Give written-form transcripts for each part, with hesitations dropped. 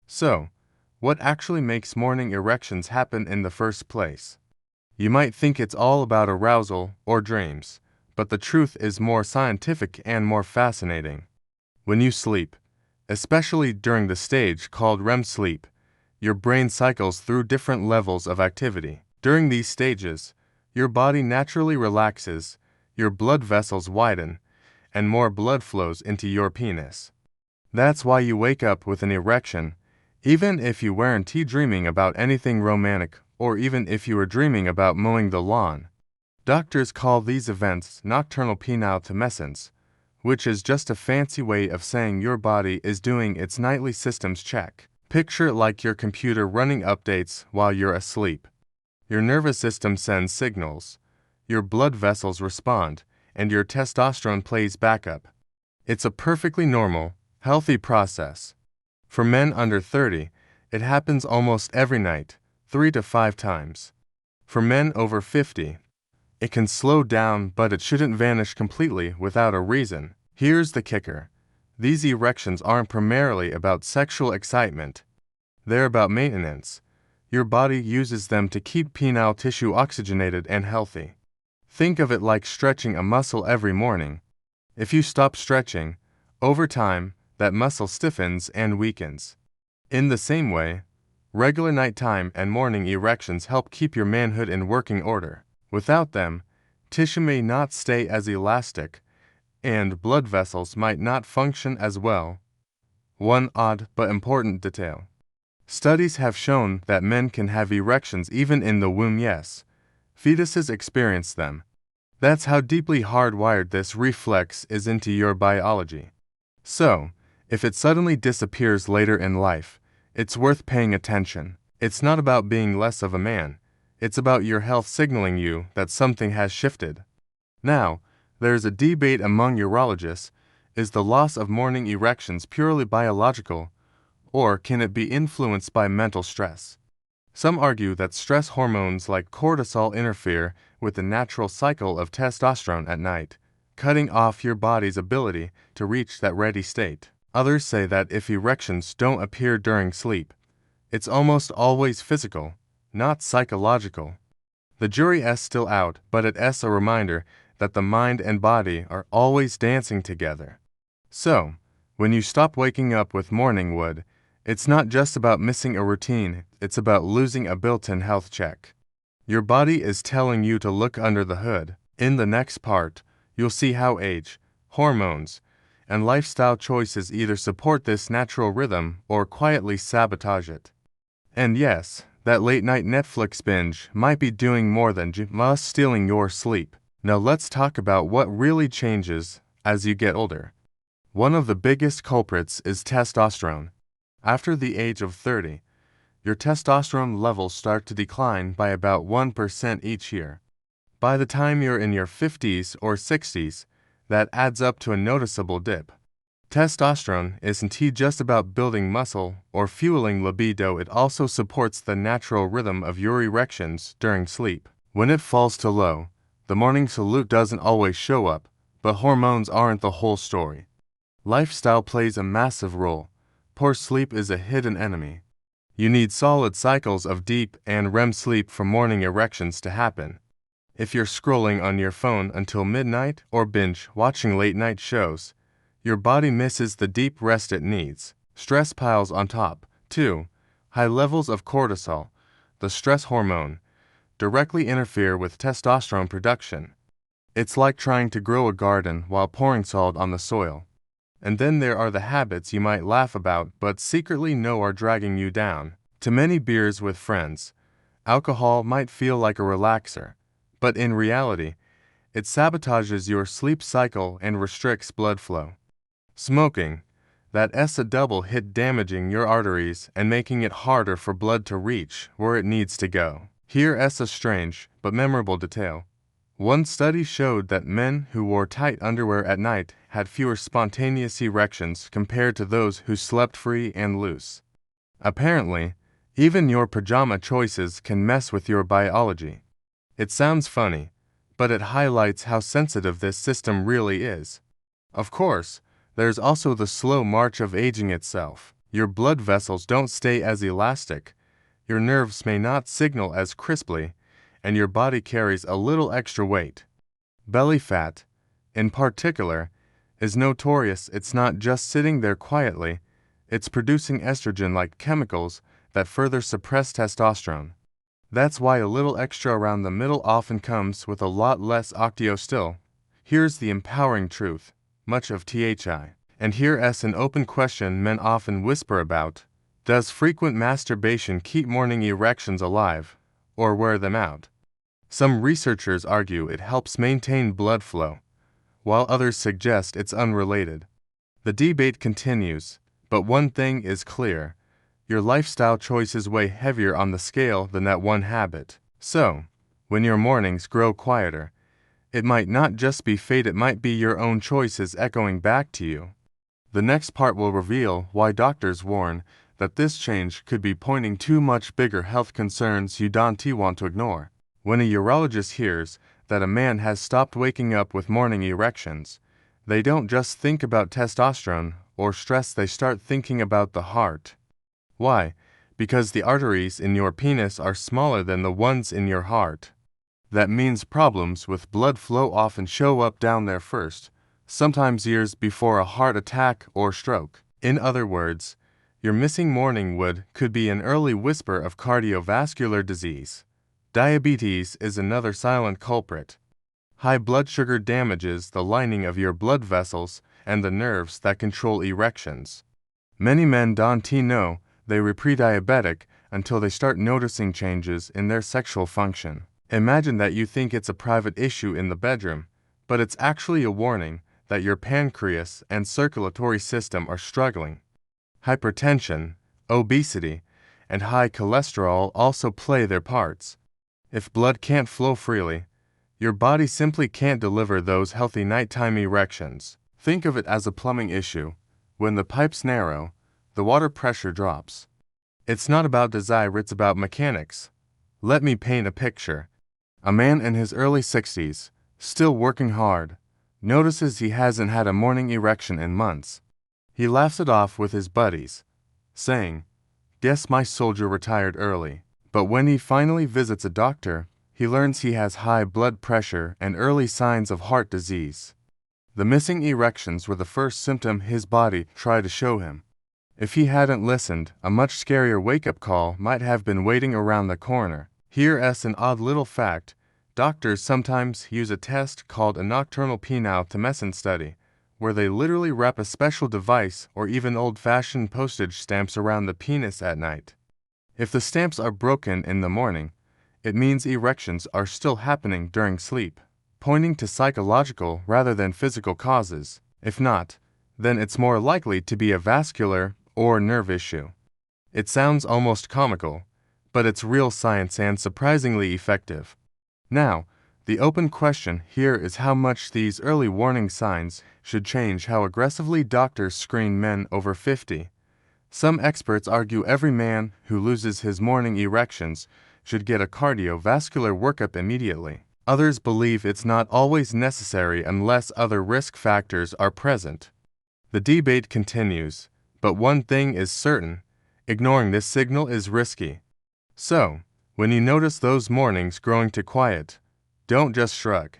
So, what actually makes morning erections happen in the first place? You might think it's all about arousal or dreams, but the truth is more scientific and more fascinating. When you sleep, especially during the stage called REM sleep, your brain cycles through different levels of activity. During these stages, your body naturally relaxes, your blood vessels widen, and more blood flows into your penis. That's why you wake up with an erection, even if you weren't dreaming about anything romantic, or even if you were dreaming about mowing the lawn. Doctors call these events nocturnal penile tumescence, which is just a fancy way of saying your body is doing its nightly systems check. Picture it like your computer running updates while you're asleep. Your nervous system sends signals, your blood vessels respond, and your testosterone plays backup. It's a perfectly normal, healthy process. For men under 30, it happens almost every night, 3 to 5 times. For men over 50, it can slow down, but it shouldn't vanish completely without a reason. Here's the kicker. These erections aren't primarily about sexual excitement. They're about maintenance. Your body uses them to keep penile tissue oxygenated and healthy. Think of it like stretching a muscle every morning. If you stop stretching, over time, that muscle stiffens and weakens. In the same way, regular nighttime and morning erections help keep your manhood in working order. Without them, tissue may not stay as elastic, and blood vessels might not function as well. One odd but important detail. Studies have shown that men can have erections even in the womb. Yes, fetuses experience them. That's how deeply hardwired this reflex is into your biology. So, if it suddenly disappears later in life, it's worth paying attention. It's not about being less of a man. It's about your health signaling you that something has shifted. Now, there's a debate among urologists. Is the loss of morning erections purely biological, or can it be influenced by mental stress? Some argue that stress hormones like cortisol interfere with the natural cycle of testosterone at night, cutting off your body's ability to reach that ready state. Others say that if erections don't appear during sleep, it's almost always physical, not psychological. The jury is still out, but it's a reminder that the mind and body are always dancing together. So, when you stop waking up with morning wood, it's not just about missing a routine, it's about losing a built-in health check. Your body is telling you to look under the hood. In the next part, you'll see how age, hormones, and lifestyle choices either support this natural rhythm or quietly sabotage it. And yes, that late-night Netflix binge might be doing more than just stealing your sleep. Now let's talk about what really changes as you get older. One of the biggest culprits is testosterone. After the age of 30, your testosterone levels start to decline by about 1% each year. By the time you're in your 50s or 60s, that adds up to a noticeable dip. Testosterone isn't just about building muscle or fueling libido, it also supports the natural rhythm of your erections during sleep. When it falls too low, the morning salute doesn't always show up, but hormones aren't the whole story. Lifestyle plays a massive role. Poor sleep is a hidden enemy. You need solid cycles of deep and REM sleep for morning erections to happen. If you're scrolling on your phone until midnight or binge watching late-night shows, your body misses the deep rest it needs. Stress piles on top, too. High levels of cortisol, the stress hormone, directly interfere with testosterone production. It's like trying to grow a garden while pouring salt on the soil. And then there are the habits you might laugh about but secretly know are dragging you down. Too many beers with friends. Alcohol might feel like a relaxer, but in reality, it sabotages your sleep cycle and restricts blood flow. Smoking, that's a double hit, damaging your arteries and making it harder for blood to reach where it needs to go. Here's a strange but memorable detail. One study showed that men who wore tight underwear at night had fewer spontaneous erections compared to those who slept free and loose. Apparently, even your pajama choices can mess with your biology. It sounds funny, but it highlights how sensitive this system really is. Of course, there's also the slow march of aging itself. Your blood vessels don't stay as elastic, your nerves may not signal as crisply, and your body carries a little extra weight. Belly fat, in particular, is notorious. It's not just sitting there quietly, it's producing estrogen-like chemicals that further suppress testosterone. That's why a little extra around the middle often comes with a lot less octio still. Here's the empowering truth, much of THI. And here's an open question men often whisper about. Does frequent masturbation keep morning erections alive, or wear them out? Some researchers argue it helps maintain blood flow, while others suggest it's unrelated. The debate continues, but one thing is clear. Your lifestyle choices weigh heavier on the scale than that one habit. So, when your mornings grow quieter, it might not just be fate, it might be your own choices echoing back to you. The next part will reveal why doctors warn that this change could be pointing to much bigger health concerns you don't want to ignore. When a urologist hears that a man has stopped waking up with morning erections, they don't just think about testosterone or stress, they start thinking about the heart. Why? Because the arteries in your penis are smaller than the ones in your heart. That means problems with blood flow often show up down there first, sometimes years before a heart attack or stroke. In other words, your missing morning wood could be an early whisper of cardiovascular disease. Diabetes is another silent culprit. High blood sugar damages the lining of your blood vessels and the nerves that control erections. Many men don't know they were pre-diabetic until they start noticing changes in their sexual function. Imagine that you think it's a private issue in the bedroom, but it's actually a warning that your pancreas and circulatory system are struggling. Hypertension, obesity, and high cholesterol also play their parts. If blood can't flow freely, your body simply can't deliver those healthy nighttime erections. Think of it as a plumbing issue. When the pipes narrow, the water pressure drops. It's not about desire, it's about mechanics. Let me paint a picture. A man in his early 60s, still working hard, notices he hasn't had a morning erection in months. He laughs it off with his buddies, saying, "Guess my soldier retired early." But when he finally visits a doctor, he learns he has high blood pressure and early signs of heart disease. The missing erections were the first symptom his body tried to show him. If he hadn't listened, a much scarier wake-up call might have been waiting around the corner. Here's an odd little fact. Doctors sometimes use a test called a nocturnal penile tumescence study, where they literally wrap a special device or even old-fashioned postage stamps around the penis at night. If the stamps are broken in the morning, it means erections are still happening during sleep, pointing to psychological rather than physical causes. If not, then it's more likely to be a vascular or nerve issue. It sounds almost comical, but it's real science and surprisingly effective. Now, the open question here is how much these early warning signs should change how aggressively doctors screen men over 50. Some experts argue every man who loses his morning erections should get a cardiovascular workup immediately. Others believe it's not always necessary unless other risk factors are present. The debate continues, but one thing is certain, ignoring this signal is risky. So, when you notice those mornings growing to quiet, don't just shrug.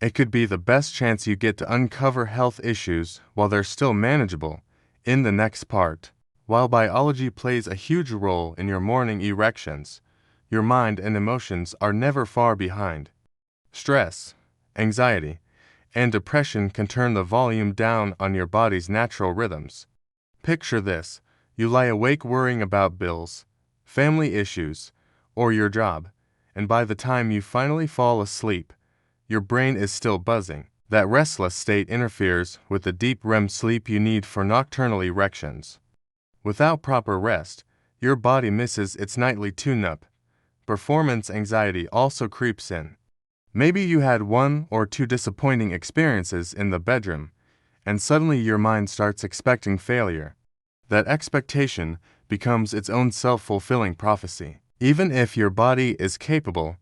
It could be the best chance you get to uncover health issues while they're still manageable. In the next part, while biology plays a huge role in your morning erections, your mind and emotions are never far behind. Stress, anxiety, and depression can turn the volume down on your body's natural rhythms. Picture this: you lie awake worrying about bills, family issues, or your job, and by the time you finally fall asleep, your brain is still buzzing. That restless state interferes with the deep REM sleep you need for nocturnal erections. Without proper rest, your body misses its nightly tune-up. Performance anxiety also creeps in. Maybe you had 1 or 2 disappointing experiences in the bedroom, and suddenly your mind starts expecting failure. That expectation becomes its own self-fulfilling prophecy. Even if your body is capable,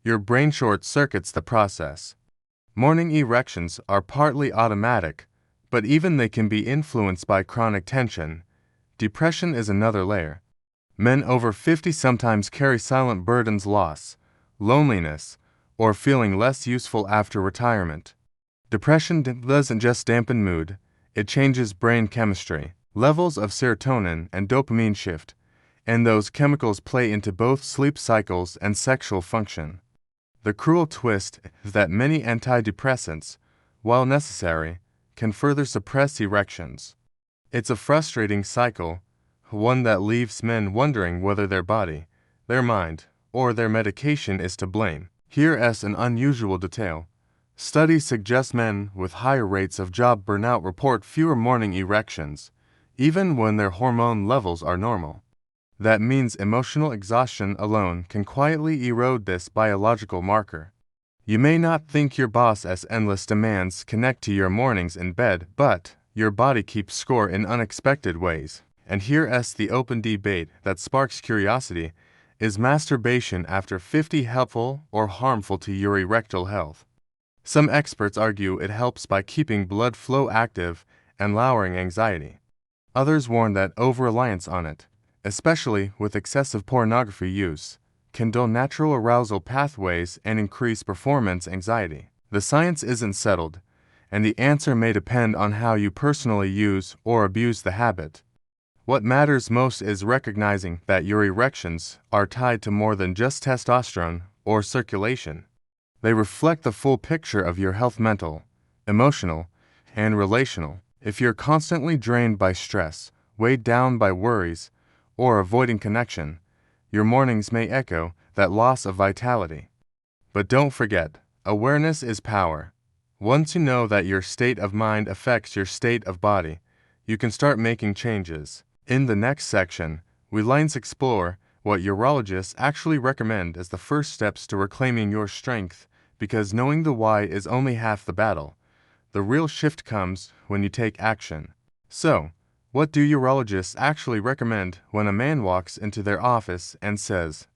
your brain short-circuits the process. Morning erections are partly automatic, but even they can be influenced by chronic tension, Depression is another layer. Men over 50 sometimes carry silent burdens: loss, loneliness, or feeling less useful after retirement. Depression doesn't just dampen mood, it changes brain chemistry. Levels of serotonin and dopamine shift, and those chemicals play into both sleep cycles and sexual function. The cruel twist is that many antidepressants, while necessary, can further suppress erections. It's a frustrating cycle, one that leaves men wondering whether their body, their mind, or their medication is to blame. Here's an unusual detail. Studies suggest men with higher rates of job burnout report fewer morning erections, even when their hormone levels are normal. That means emotional exhaustion alone can quietly erode this biological marker. You may not think your boss's endless demands connect to your mornings in bed, but your body keeps score in unexpected ways. And here's the open debate that sparks curiosity: is masturbation after 50 helpful or harmful to your erectile health? Some experts argue it helps by keeping blood flow active and lowering anxiety. Others warn that over-reliance on it, especially with excessive pornography use, can dull natural arousal pathways and increase performance anxiety. The science isn't settled, and the answer may depend on how you personally use or abuse the habit. What matters most is recognizing that your erections are tied to more than just testosterone or circulation. They reflect the full picture of your health: mental, emotional, and relational. If you're constantly drained by stress, weighed down by worries, or avoiding connection, your mornings may echo that loss of vitality. But don't forget, awareness is power. Once you know that your state of mind affects your state of body, you can start making changes. In the next section, we'll explore what urologists actually recommend as the first steps to reclaiming your strength, because knowing the why is only half the battle. The real shift comes when you take action. So, what do urologists actually recommend when a man walks into their office and says,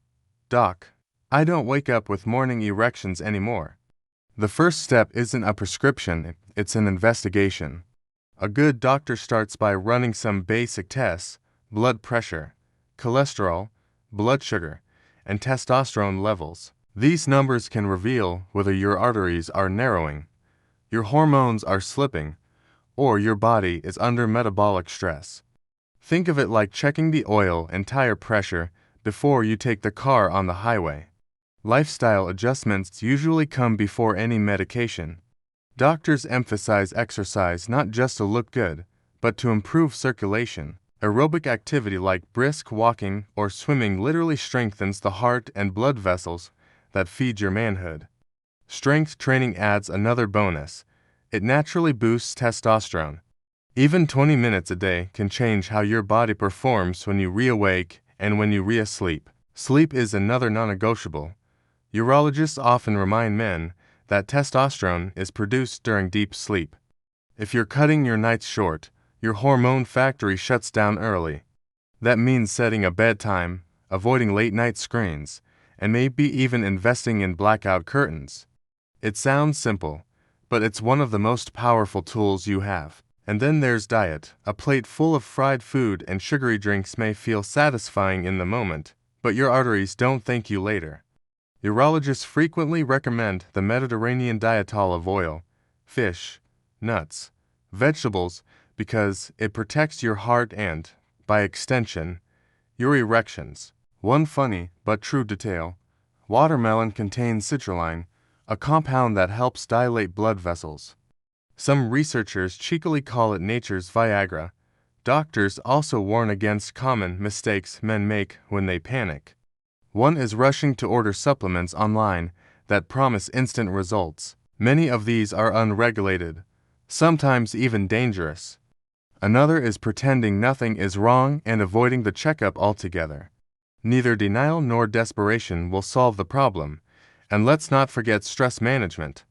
"Doc, I don't wake up with morning erections anymore"? The first step isn't a prescription, it's an investigation. A good doctor starts by running some basic tests: blood pressure, cholesterol, blood sugar, and testosterone levels. These numbers can reveal whether your arteries are narrowing, your hormones are slipping, or your body is under metabolic stress. Think of it like checking the oil and tire pressure before you take the car on the highway. Lifestyle adjustments usually come before any medication. Doctors emphasize exercise not just to look good, but to improve circulation. Aerobic activity like brisk walking or swimming literally strengthens the heart and blood vessels that feed your manhood. Strength training adds another bonus. It naturally boosts testosterone. Even 20 minutes a day can change how your body performs when you reawake and when you re-asleep. Sleep is another non-negotiable. Urologists often remind men that testosterone is produced during deep sleep. If you're cutting your nights short, your hormone factory shuts down early. That means setting a bedtime, avoiding late-night screens, and maybe even investing in blackout curtains. It sounds simple, but it's one of the most powerful tools you have. And then there's diet. A plate full of fried food and sugary drinks may feel satisfying in the moment, but your arteries don't thank you later. Urologists frequently recommend the Mediterranean diet: olive oil, fish, nuts, vegetables, because it protects your heart and, by extension, your erections. One funny but true detail: watermelon contains citrulline, a compound that helps dilate blood vessels. Some researchers cheekily call it nature's Viagra. Doctors also warn against common mistakes men make when they panic. One is rushing to order supplements online that promise instant results. Many of these are unregulated, sometimes even dangerous. Another is pretending nothing is wrong and avoiding the checkup altogether. Neither denial nor desperation will solve the problem. And let's not forget stress management.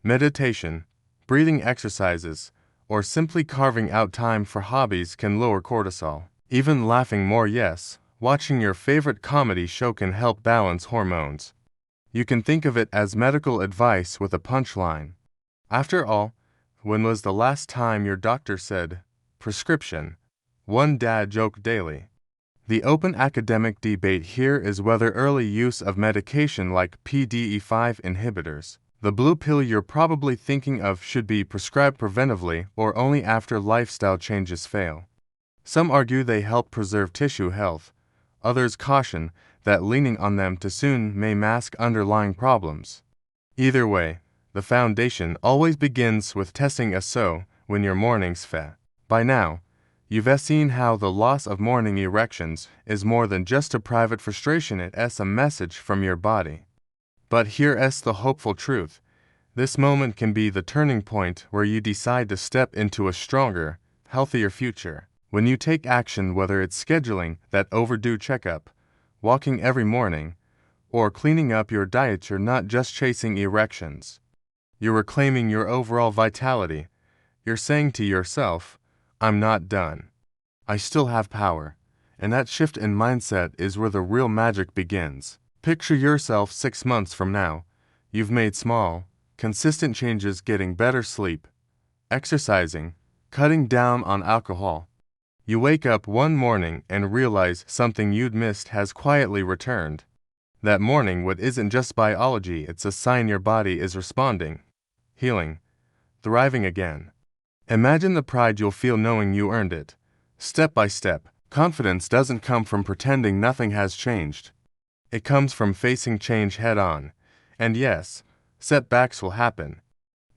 Meditation, breathing exercises, or simply carving out time for hobbies can lower cortisol. Even laughing more, yes, watching your favorite comedy show can help balance hormones. You can think of it as medical advice with a punchline. After all, when was the last time your doctor said, "Prescription"? One dad joke daily. The open academic debate here is whether early use of medication like PDE5 inhibitors, the blue pill you're probably thinking of, should be prescribed preventively or only after lifestyle changes fail. Some argue they help preserve tissue health. Others caution that leaning on them too soon may mask underlying problems. Either way, the foundation always begins with testing when your morning's fat. By now, you've seen how the loss of morning erections is more than just a private frustration, it's a message from your body. But here's the hopeful truth. This moment can be the turning point where you decide to step into a stronger, healthier future. When you take action, whether it's scheduling that overdue checkup, walking every morning, or cleaning up your diet, you're not just chasing erections. You're reclaiming your overall vitality. You're saying to yourself, I'm not done. I still have power. And that shift in mindset is where the real magic begins. Picture yourself 6 months from now. You've made small, consistent changes, getting better sleep, exercising, cutting down on alcohol. You wake up one morning and realize something you'd missed has quietly returned. That morning wood isn't just biology, it's a sign your body is responding, healing, thriving again. Imagine the pride you'll feel knowing you earned it. Step by step, confidence doesn't come from pretending nothing has changed. It comes from facing change head on. And yes, setbacks will happen.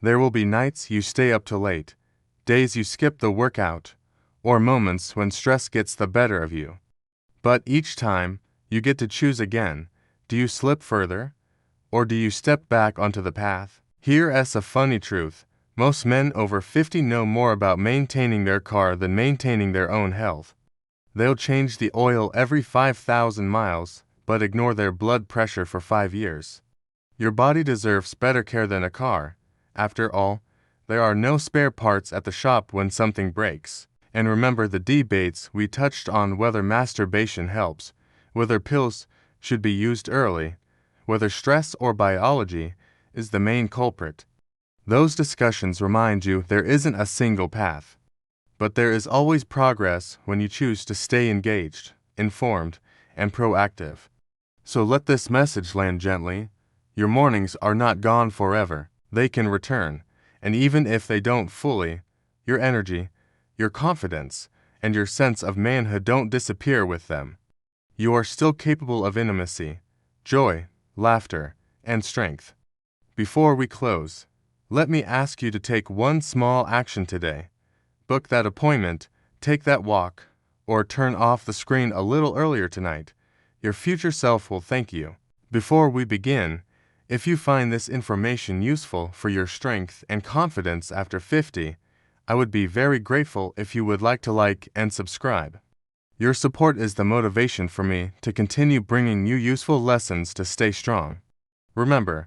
There will be nights you stay up too late, days you skip the workout, or moments when stress gets the better of you. But each time, you get to choose again. Do you slip further? Or do you step back onto the path? Here's a funny truth. Most men over 50 know more about maintaining their car than maintaining their own health. They'll change the oil every 5,000 miles, but ignore their blood pressure for 5 years. Your body deserves better care than a car. After all, there are no spare parts at the shop when something breaks. And remember the debates we touched on, whether masturbation helps, whether pills should be used early, whether stress or biology is the main culprit. Those discussions remind you there isn't a single path. But there is always progress when you choose to stay engaged, informed, and proactive. So let this message land gently. Your mornings are not gone forever. They can return. And even if they don't fully, your energy, your confidence, and your sense of manhood don't disappear with them. You are still capable of intimacy, joy, laughter, and strength. Before we close, let me ask you to take one small action today. Book that appointment, take that walk, or turn off the screen a little earlier tonight. Your future self will thank you. Before we begin, if you find this information useful for your strength and confidence after 50, I would be very grateful if you would like to like and subscribe. Your support is the motivation for me to continue bringing you useful lessons to stay strong. Remember,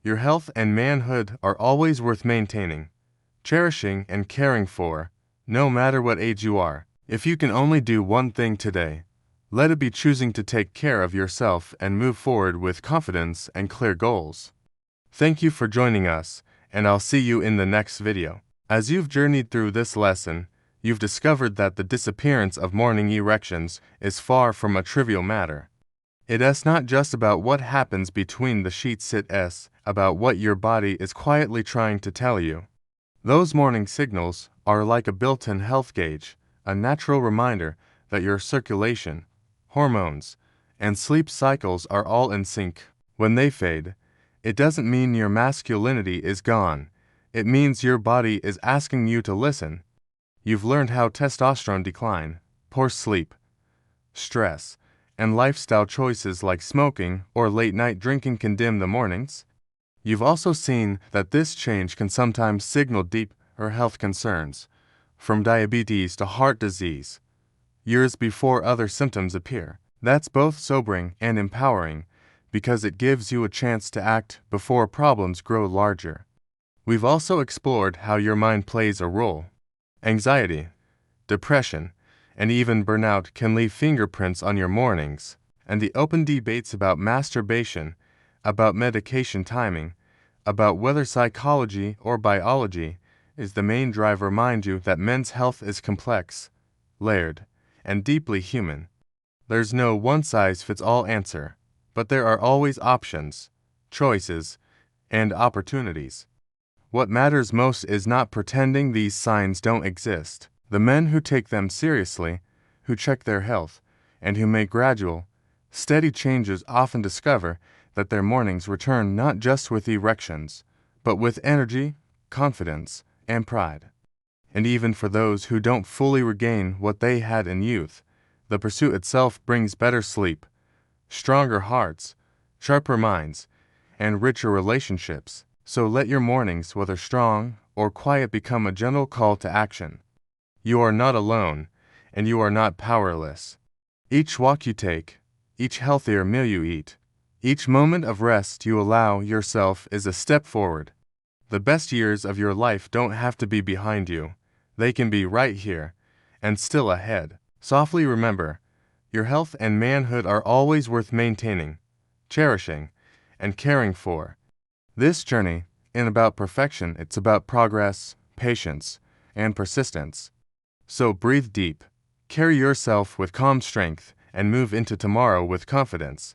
your health and manhood are always worth maintaining, cherishing, and caring for, no matter what age you are. If you can only do one thing today, let it be choosing to take care of yourself and move forward with confidence and clear goals. Thank you for joining us, and I'll see you in the next video. As you've journeyed through this lesson, you've discovered that the disappearance of morning erections is far from a trivial matter. It's not just about what happens between the sheets, it's about what your body is quietly trying to tell you. Those morning signals are like a built-in health gauge, a natural reminder that your circulation, hormones, and sleep cycles are all in sync. When they fade, it doesn't mean your masculinity is gone. It means your body is asking you to listen. You've learned how testosterone decline, poor sleep, stress, and lifestyle choices like smoking or late-night drinking can dim the mornings. You've also seen that this change can sometimes signal deeper health concerns, from diabetes to heart disease, years before other symptoms appear. That's both sobering and empowering, because it gives you a chance to act before problems grow larger. We've also explored how your mind plays a role. Anxiety, depression, and even burnout can leave fingerprints on your mornings, and the open debates about masturbation, about medication timing, about whether psychology or biology is the main driver remind you that men's health is complex, layered, and deeply human. There's no one-size-fits-all answer, but there are always options, choices, and opportunities. What matters most is not pretending these signs don't exist. The men who take them seriously, who check their health, and who make gradual, steady changes often discover that their mornings return not just with erections, but with energy, confidence, and pride. And even for those who don't fully regain what they had in youth, the pursuit itself brings better sleep, stronger hearts, sharper minds, and richer relationships. So let your mornings, whether strong or quiet, become a gentle call to action. You are not alone, and you are not powerless. Each walk you take, each healthier meal you eat, each moment of rest you allow yourself is a step forward. The best years of your life don't have to be behind you. They can be right here, and still ahead. Softly remember, your health and manhood are always worth maintaining, cherishing, and caring for. This journey isn't about perfection, it's about progress, patience, and persistence. So breathe deep, carry yourself with calm strength, and move into tomorrow with confidence.